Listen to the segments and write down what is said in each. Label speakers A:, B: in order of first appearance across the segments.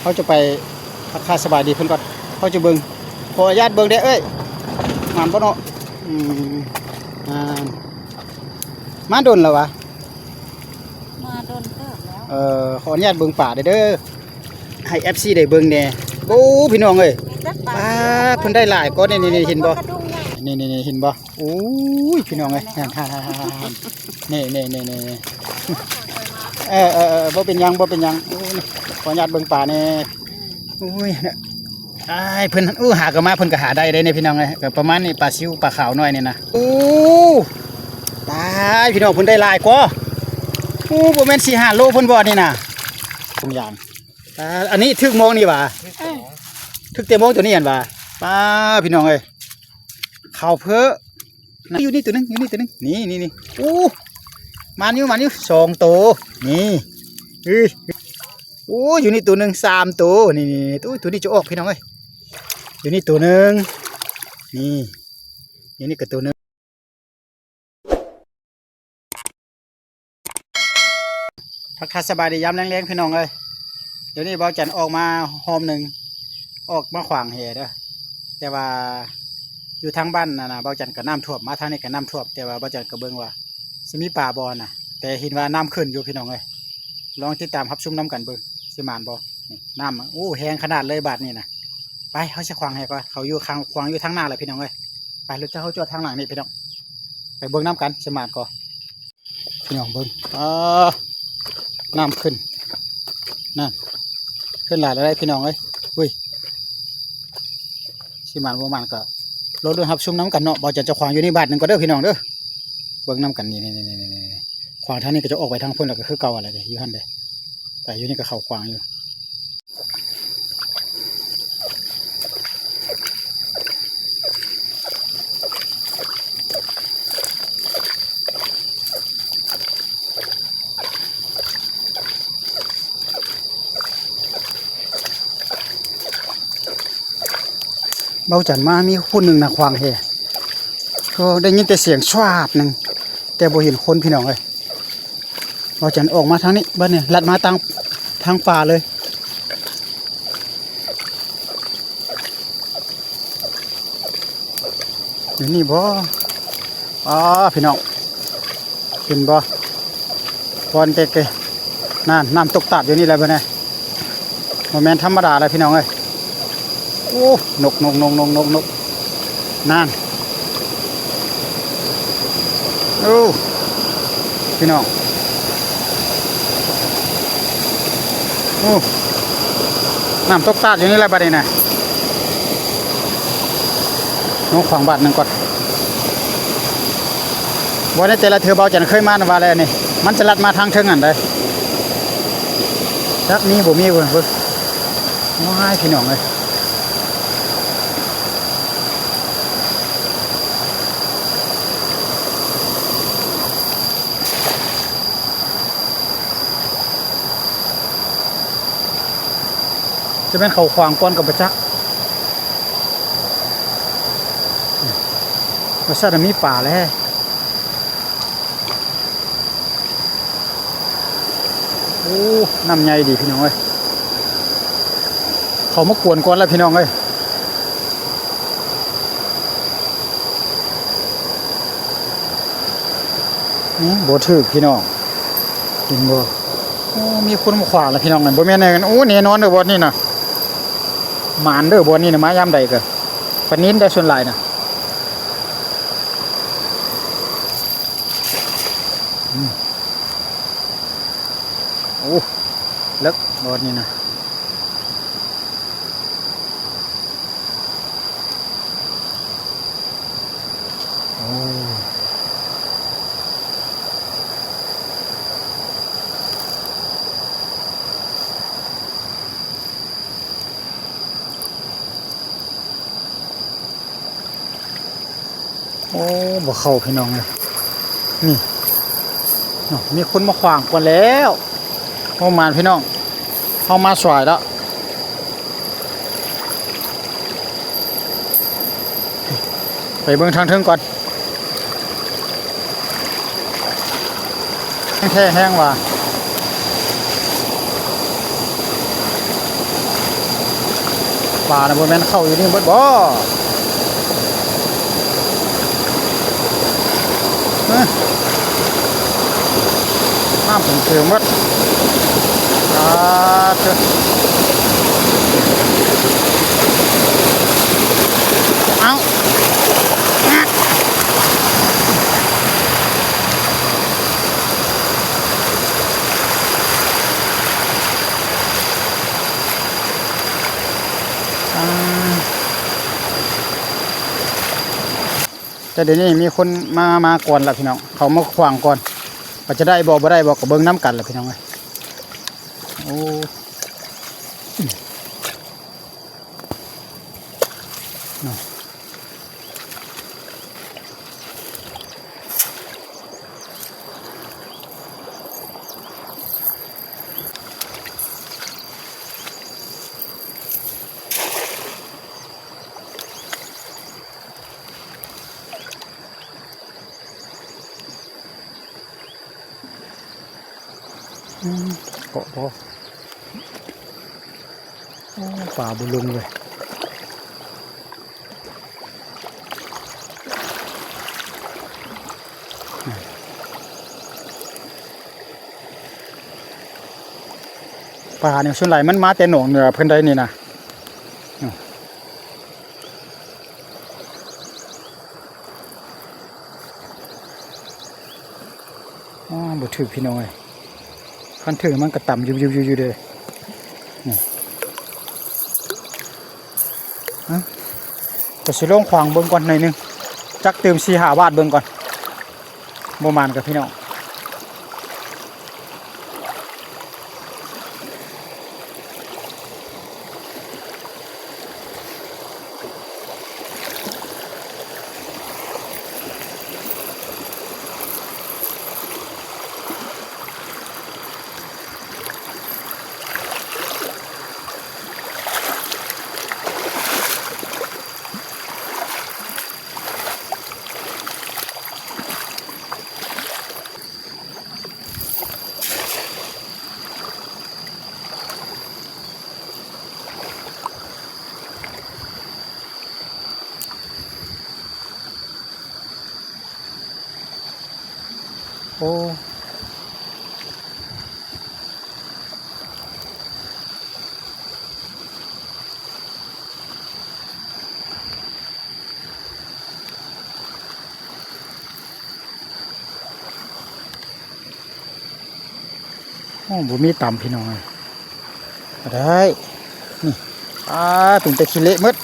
A: เขาจะไปทักทายสบายดีเพิ่นก่อนเขาจะเบิ่งขออนุญาตเบิ่งได้เอ้ยงานบ่เนาะงานมาโดนแล้ววะ
B: มาโดนเติบแล้ว
A: ขออนุญาตเบิ่งป่าเด้อให้ FC ได้เบิ่งแน่โอ้พี่น้องเอ้ยป้าเพิ่นได้หลายก็นี่เห็นบ่นี่เห็นบ่โอ้ยพี่น้องเอ้ยนี่บ่เป็นหยังบ่เป็นหยังโอ้ยขออนุญาตเบิ่งป่าแน่โอ้ยเพิ่นหากะมาเพิ่นก็หาได้เนี่ยพี่น้องเอ้ยก็ประมาณนี้ปลาซิวปลาขาวน้อยนี่นะโอ้ตายพี่น้องเพิ่นได้หลายก็โอ้บ่แม่น 4-5 โลเพิ่นบ่นี่น่ะทุกอย่างอันนี้ถึกมองนี่หว่าถึกเต็มมองตัวนี้อันว่าป้าพี่น้องเอ้ยข้าวเพ้ออยู่นี่ตัวนึงนี่โอ้มานิ้ว2ตัวนี่โอ้อยู่นี่ตัวนึง3ตัวนี่ตัวนี้จะออกพี่น้องเอ้ยอยู่นี่ตัวนึงนี่อยู่นี่ก็ตัวนึงทักทายสบายดียามแรงๆพี่น้องเอ้ยเดี๋ยวนี้เบาจันออกมาหอมหนึ่งออกมาขวางเหเด้อแต่ว่าอยู่ทางบ้านนะเบาจันก็น้ำท่วมมาทางนี้ก็น้ำท่วมแต่ว่าเบาจันก็เบิ่งว่าสิมีป่าบอน่ะแต่เห็นว่าน้ำขึ้นอยู่พี่น้องเอ้ยลองติดตามรับชมน้ำกันเบิ่งสิมานบ่นี่น้ำโอ้แห้งขนาดเลยบาดนี่นะไปเขาจะขวางให้ก่อนเขาอยู่ข้างขวางอยู่ทางหน้าเลยพี่น้องเอ้ยไปรถจะเขาจอดทางหลังนี่พี่น้องไปเบิ่งน้ำกันสิมานก่อนพี่น้องเบิ่งน้ำขึ้นนั่นขึ้นหลายแล้วพี่น้องเอ้ยอุ้ยสิมานบ่มันก็รถด้วยครับชุ่มน้ำกันเนาะบ่จะขวางอยู่ในบ้านหนึ่งก็เด้อพี่น้องเด้อเบิ่งน้ำกันนี่ขวางทางนี้ก็จะออกไปทางพุ่นแล้วก็คือเก่าอะไรเด้อยู่หั่นเด้แต่อยู่นี่ก็เข้าขวางอยู่เบาจันมามีคนหนึ่งนะขวางเฮก็ได้ยินแต่เสียงชวาดหนึ่งแต่บ่เห็นคนพี่น้องเลยเบาจันออกมาทางนี้บ้านเนี่ยลัดมาทางป่าเลยอยู่นี่บ่พี่น้องเห็นบ่บอลเก๋ๆน้ำตกตาดอยู่นี่แหละบ้านเนี่ยโมเมนต์ธรรมดาเลยพี่น้องเลยโอ้นกนั่นโอ้พี่น้องโอ้น้ำตกตาดอยู่นี่แหละบัดนี้นะน้องขวางบาทหนึ่งก่อนวันนี้แต่ละเธอเบาจันเคยมาในวันอะไรนี่มันจะลัดมาทางเทิงอันใดจักนี้บ่มีเพิ่นว้ายพี่น้องเลยจะเป็นเขาขวางก้อนกับประจักษ์ประชาชนมีป่าแล้วโอ้น้ำใหญ่ดีพี่น้องเอ้ยเขามากวนก้อนแล้วพี่น้องเอ้ยนี่โบถือพี่น้องกินบ่โอ้มีคนมาขวางแล้วพี่น้องนั่นบ่แม่นกันโอ้แน่นอนเด้อบ่นี่น่ะหมานเด้อบนนี่นะมายามใดก็ปนินได้ส่วนหลายนะโอ้เลิกบนนี่นะโอ้บ่เข้าพี่น้องเลยนี่มีคนมาขวางก่อนแล้วโอ้มาพี่น้องเข้ามาสวยแล้วไปเบิ่งทางเทิงก่อนแห้งว่ะ ปลาน่ะบ่แม่นเข้าอยู่นี่เบิดบ่น้ำผมเถื่อนหมดเถอะเอาแต่เดี๋ยวนี้มีคนมาก่อนละพี่น้องเขามาขวางก่อนว่าจะได้บ่ได้ก็เบิ่งน้ำกันละพี่น้องเลยโอ้เกาะพอป่าบุลุงเลยป่าเนี่ยส่วนใหญ่มันมาแต่หนองเหนือเพิ่นได้นี่นะบ่ถือพี่น้อยคันถือมันก็ต่ำอยู่เลยนี่ก็สิลงขวางเบิ่งก่อนหน่อยนึงจักเติม4-5 บาทเบิ่งก่อนบ่มานกับพี่น้องโอ้บ่มีต่ำพี่น้องเลยได้นี่เป็นตะขี้เละหมด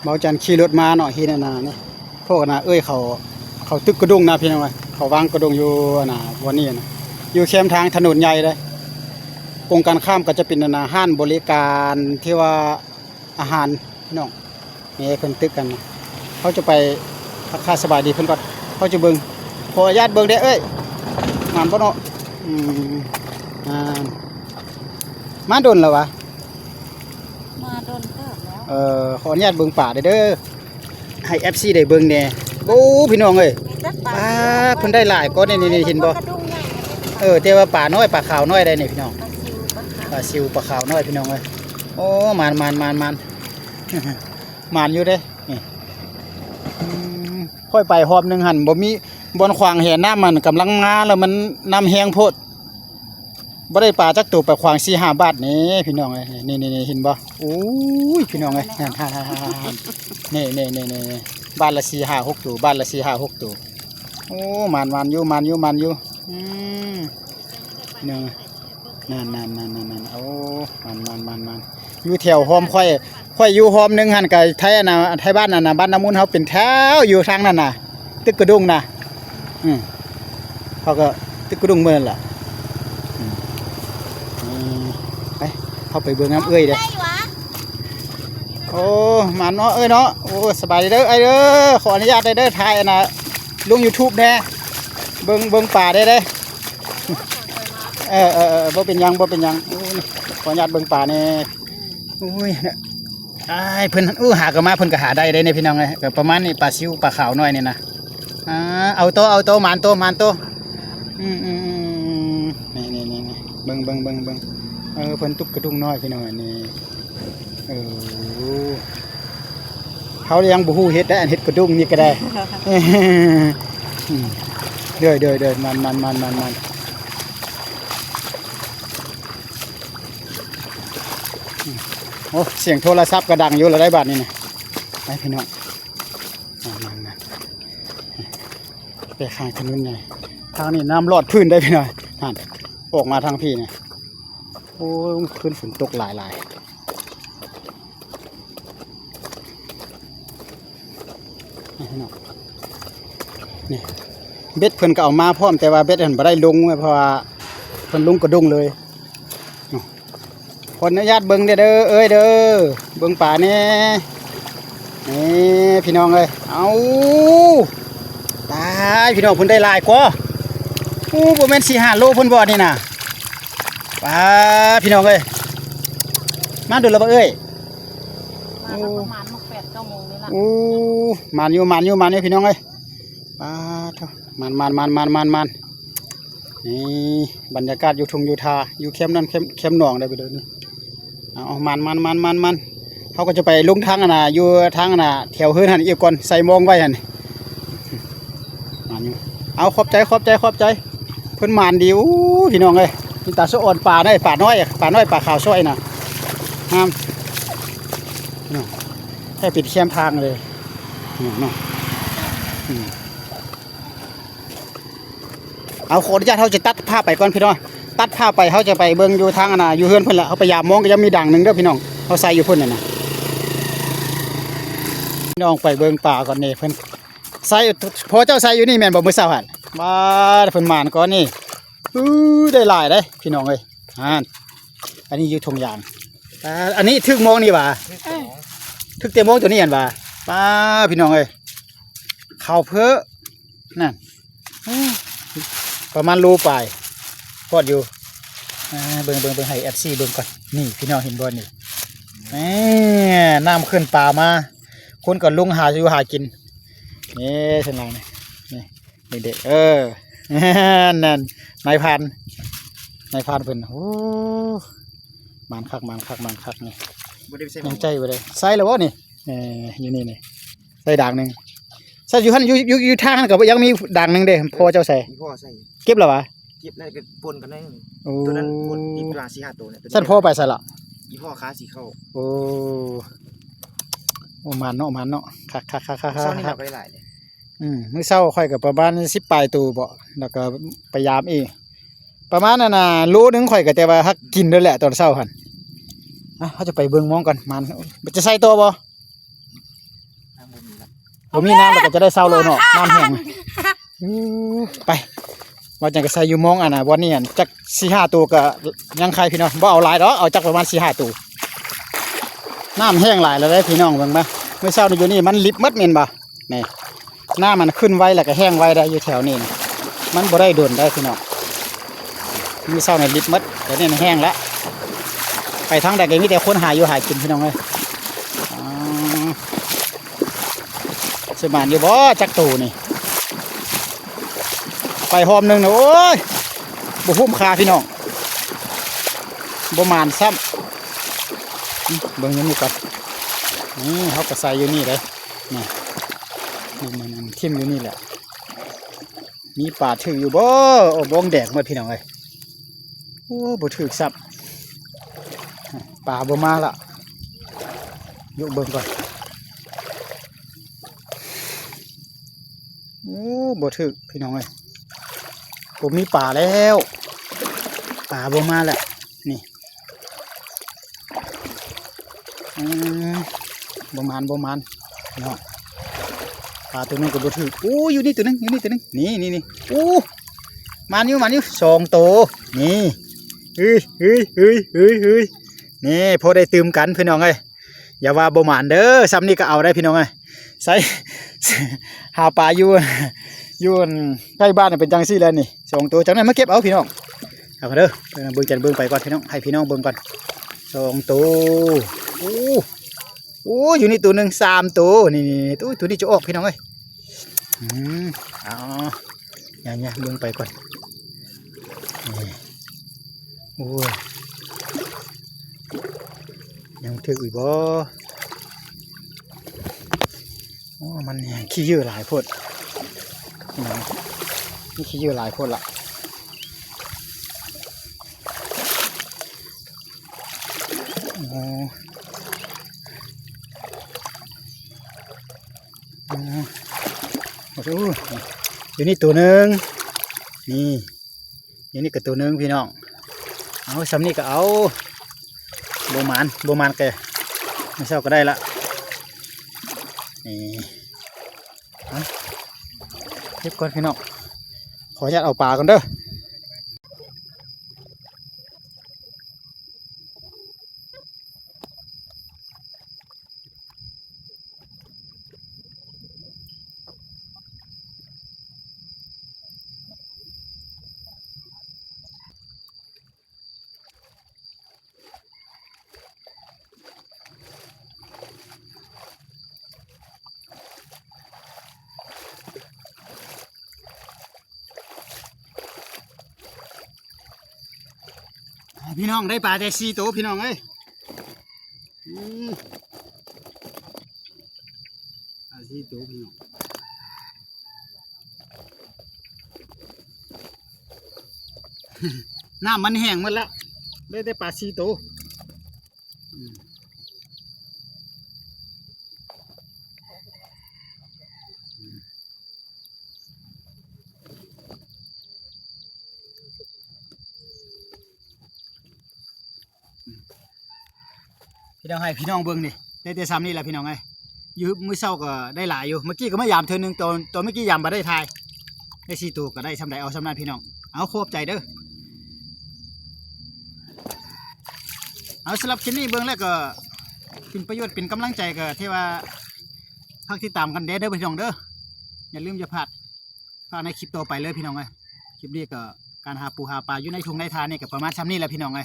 A: เบาจันขี่รถมาเนาะเฮ็ดน่ะนี่พวกน่ะเขาตึกกระดุงนะพี่น้องเอ้ยเขาวางกระดุงอยู่น่ะวันนี้นะอยู่แคมทางถนนใหญ่เลยตรงกันข้ามก็จะเป็นน่ะห้านบริการที่ว่าอาหารพี่น้องนี่เพิ่นตึกกันนะเขาจะไปทักทายสบายดีเพิ่นก่อนเขาจะเบิ่งขออนุญาตเบิ่งเด้อเอ้ยงานบ่เนาะมาโดนแล้ววะ
B: มาโดนเติบแล้ว
A: ขออนุญาตเบิ่งป่าเด้อให้ FC ได้เบิ่งแหน่โอ้พี่น้องเอ้ย
B: มีแต่ปลา
A: เพิ่นได้หลายก็นี่เห็นบ่
B: กระดุมใหญ่นะ
A: แต่ว่าป่าน้อยป่าขาวน้อยได้นี่พี่น้อง
B: ปลาซิวปลาขาว
A: ป่าซิวป่าขาวน้อยพี่น้องเอ้ยโอ้มัน หมานอยู่เด้นี่ค่อยไปหอบหนึงหั่นบ่มีบอนขวางแห่น้ำมันกำลังมาแล้วมันน้ำแห้งโพดบ่ได้ปลาจักตัวไปขวาง 4-5 บาทนี่พี่น้องเอ้ยนี่เห็นบ่โอ้ยพี่น้องเอ้ยนี่บ้านละ 4-5 6 ตัวบ้านละ 4-5 6 ตัวโอ้หมานอยู่นึงนั่นโอ้มันอยู่แถวหอมค่อยอยู่หอมหนึงหั่นก็ไทยน่ะไทยบ้านนั่นน่ะบ้านน้ำมูลเฮาเป็นแถวอยู่ทางนั้นน่ะตึกกระดุงน่ะเขาก็ตึกกระดุงเมื่อนั่นล่ะไปเข้าไปเบิ่งน้ำเอ้ยเด้อโอ้หมันเนาะเอ้ยเนาะโอ้สบายดีเด้อไอ้เด้อขออนุญาตได้เด้อถ่ายน่ะลง YouTube แน่เบิ่งป่าได้เด้บ่เป็นหยังโอ้ขออนุญาตเบิ่งป่าแน่โอ้ยเพิ่นหาก็มาเพิ่นก็หาได้เด้เนี่ยพี่น้องเอ้ยก็ประมาณนี้ปลาซิวปลาขาวน้อยนี่นะเอาโตหมานโตนี่เบิ่งเพิ่นตุกกระดุงน้อยพี่น้องนี่เขายังบ่ฮู้เฮ็ดได้อันเฮ็ดกระดุงนี่ก็ได้เด้อมันโอ้เสียงโทรศัพท์ก็ดังอยู่แล้วได้บาดนี่นะไปพี่น้องมันไปข้างถนนไงทางนี้น้ำลอดพื้นได้พี่น้องนั่นออกมาทางพี่เนี่ยโอ้ยพื้นฝนตกหลายพี่น้องนี่เบ็ดเพิ่นก็เอามาพร้อมแต่ว่าเบ็ดเพิ่นบ่ได้ลงเพราะว่าเพิ่นลงกระดุงเลยขออนุญาตเบิ่งเด้อเอ้ยเด้อเบิ่งป่านี่พี่น้องเอ้ยเอาตายพี่น้องเพิ่นได้หลายกว่าโอ้บ่แม่น 4-5 โลเพิ่นบ่นี่น่ะป้าพี่น้องเอ้ยมาดูแล้วบ่เอ้ย
B: มาประมาณ8-9 โมงนี่ล่ะ
A: โอ้มันอยู่พี่น้องเอ้ยป้าเถอะมันนี่บรรยากาศอยู่ทุ่งอยู่ทาอยู่เข้มนั่นเข้มหนองได้ไปเด้อนี่เอามันเขาก็จะไปลงทางน่ะอยู่ทางน่ะแถวเฮือนหันอีกก่อนใส่มองไว้หั่นมันอยู่เอาขอบใจเพิ่นมานดีอู้พี่น้องเอ้ยมีตาสะอ่อนป่าน้อยป่าขาวซ้อยน่ะงามพี่น้องแค่ปิดเข้มทางเลยเนาะเอาขออนุญาตเขาจะตัดภาพไปก่อนพี่น้องตัดภาพไปเขาจะไปเบิ่งอยู่ทางน่ะอยู่เฮือนเพิ่นละเขาไปยามมองก็ยังมีด่างหนึ่งเด้อพี่น้องเขาใส่อยู่เพิ่นน่ะนะพี่น้องไปเบิ่งป่าก่อนนี่เพิ่นใส่พอเจ้าใส่อยู่นี่แม่นบ่มื้อเช้าหั่นมาเพิ่นหมานก่อนนี่ได้หลายเด้พี่น้องเอ้ยอันนี้อยู่ทงยางอันนี้ทึกมองนี่หว่าทึกเต็มมองตัวนี้หั่นหว่าป้าพี่น้องเอ้ยเข้าเพ้อนั่นประมาณโลปลายพอดอยู่เบิ่งให้ FC เบิ่งก่อนนี่พี่น้องเห็นบ่นี่น้ำขึ้นป่ามาคนก็ลงหาอยู่หากินนี่เส้นทางนี่เด็กนั่นนายพานเพิ่นโอ้มันคักนี่ยังใจบ่ได้ใส่แล้วบ่นี่อยู่นี่ใส่ด่างนึงใส่อยู่หั่นอยู่ทางนั้นก็ยังมีด่างนึงเด้พอเจ้าใส่
C: พ่อใส่
A: เก็บแล้ววะ
C: เก็บได้ก็ปนกันได้ตัวนั้นปนอีกปลา4-5 ตัวเนี่ย
A: สั่นพ่อไปใส่ละ
C: อีพ่อค้าสีเข้า
A: โอ้มันเนาะคัก
C: เช้านี่เราไปหลายเลย
A: มื้อเช้าค่อยก็ประมาณ10 ปลายตัวบ่แล้วก็พยายามอีกประมาณนั้นน่ะโลนึงค่อยก็แต่ว่าฮักกินด้วยแหละตอนเช้าหั่นเขาจะไปเบิ่งมองกันมันจะใส่ตัวบ่มีน้ำแล้วก็จะได้เศร้าเลยเนาะน้ำแห้งไปว่าจังก็ใส่อยู่มองน่ะวันนี้จัก 4-5 ตัวก็ยังใครพี่น้องบ่เอาหลายดอกเอาจักประมาณ 4-5 ตัวน้ำแห้งหลายแล้วเด้พี่น้องเบิ่งบ่เมื่อเช้านี่อยู่นี่มันลิบหมดแม่นบ่นี่น้ามันขึ้นไวแล้วก็แห้งไวได้อยู่แถวนี้มันบ่ได้โดนได้พี่น้องเมื่อเช้านี่ลิบหมดแต่นี่แห้งแล้วไปทางใดก็มีแต่คนหาอยู่หากินพี่น้องเอ้ยสมานอยู่บ่จักตูนี่ไปหอมหนึ่งนะโอ้ยบ่คุ้มค่าพี่น้องบ่มานซ้ำเบิ่งอย่างนี้ก่อน นี่เขาก็ใส่อยู่นี่เลยนี่นี่ทิ่มอยู่นี่แหละมีปลาถืออยู่บ่โอ้บ้องแดกหมดพี่น้องเลยโอ้บ่ถือซับปลาบ่มาละยกเบิ่งก่อนโอ้บ่ถือพี่น้องเลยผมมีปลาแล้วปลาบ่มาแหละนี่บ่มานเนาะปลาตัวนึงก็บ่ถือโอ้อยู่นี่ตัวนึงนี่โอ้มันอยู่2ตัวนี่เฮ้ยนี่พอได้ตื่มกันพี่น้องเอ้ยอย่าว่าบ่มานเด้อซ้ำนี่ก็เอาได้พี่น้องเอ้ยใส่หาปลาอยู่ใกล้บ้านเป็นจังซี่แล้วนี่2ตัวจังนั้นมาเก็บเอาพี่น้องเอาเด้อเบิ่งไปก่อนพี่น้องให้พี่น้องเบิ่งก่อน2ตัวโอ้อยู่นี่ตัวหนึ่ง3ตัวนี่ตัวนี้จะออกพี่น้องเอ้ยเอาเนี่ยเบิ่งไปก่อนนี่โอ้ยยังถืออีกบ่โอ้มันขี้เยอะหลายโพดนี่ขี้เยอะหลายโพดละโอ้โหอยู่นี่ตัวหนึ่งนี่อยู่นี่ก็ตัวหนึ่งพี่น้องเอาซ้ำนี่ก็เอาโบมานแกไม่เศร้าก็ได้ละนี่เก็บก่อนพี่น้องขออนุญาตเอาปลาก่อนเด้อพี่น้องได้ปลาแต่4ตัวพี่น้องเอ้ยปลา4ตัวพี่น้องน้ำมันแห้งหมดแล้วได้แต่ปลา4ตัวพี่น้องให้พี่น้องเบิ่งนี่ได้แต่ซ้ำนี่แหละพี่น้องไงยืมมือเศร้าก็ได้หลายอยู่เมื่อกี้ก็ไม่ยามเธอหนึ่งตัวเมื่อกี้ยามมาได้ทายได้4ตัวก็ได้ซ้ำใดเอาซ้ำนั้นพี่น้องเอาโคบใจเด้อเอาสำหรับคลิปนี้เบิ่งแล้วก็เป็นประโยชน์เป็นกำลังใจก็ที่ว่าพักที่ตามกันเด้อพี่น้องเด้ออย่าลืมอย่าพลาดในคลิปต่อไปเลยพี่น้องไงคลิปนี้ก็การหาปูหาปลาอยู่ในทุ่งในทานนี่ก็ประมาณซ้ำนี่แหละพี่น้องไง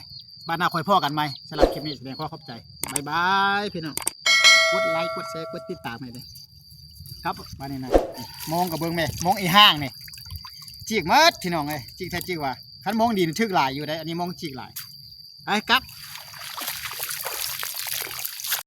A: บ้านหน้าคอยพ่อกันไหมสำหรับคลิปนี้แสดงความขอบใจบายบายพี่น้องกดไลค์กดแชร์กดติดตามให้เลยครับบ้านนี้นะมองกับเบิ้งแม่มองอีห้างนี่จีกมัดพี่น้องเลยจีกแท้จีกว่าคันมองดีทึกหลายอยู่ได้อันนี้มองจีกหลายไอ้ครับ